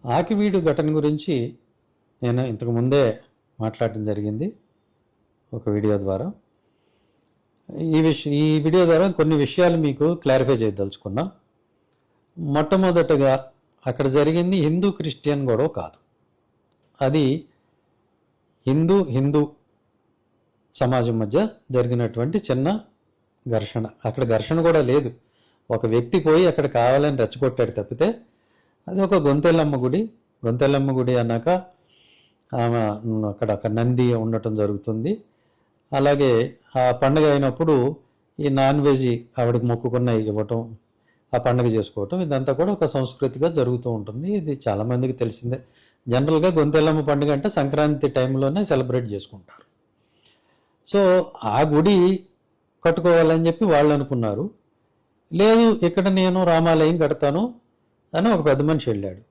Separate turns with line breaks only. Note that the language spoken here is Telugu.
ఆకివీడు ఘటన గురించి నేను ఇంతకు ముందే మాట్లాడటం జరిగింది ఒక వీడియో ద్వారా. ఈ వీడియో ద్వారా కొన్ని విషయాలు మీకు క్లారిఫై చేయదలుచుకున్నా. మొట్టమొదటగా అక్కడ జరిగింది హిందూ క్రిస్టియన్ గొడవ కాదు, అది హిందూ సమాజం మధ్య జరిగినటువంటి చిన్న ఘర్షణ. అక్కడ ఘర్షణ కూడా లేదు, ఒక వ్యక్తి పోయి అక్కడ కావాలని రెచ్చగొట్టాడు తప్పితే అది ఒక గొంతెల్లమ్మ గుడి అన్నాక ఆమె అక్కడ ఒక నంది ఉండటం జరుగుతుంది. అలాగే ఆ పండుగ అయినప్పుడు ఈ నాన్ వెజ్ ఆవిడకి మొక్కుకున్న ఇవ్వటం, ఆ పండుగ చేసుకోవటం, ఇదంతా కూడా ఒక సంస్కృతిగా జరుగుతూ ఉంటుంది. ఇది చాలామందికి తెలిసిందే. జనరల్గా గొంతెల్లమ్మ పండుగ అంటే సంక్రాంతి టైంలోనే సెలబ్రేట్ చేసుకుంటారు. సో ఆ గుడి కట్టుకోవాలని చెప్పి వాళ్ళు అనుకున్నారు. లేదు, ఇక్కడ నేను రామాలయం కడతాను అని ఒక పెద్ద మనిషి వెళ్ళాడు.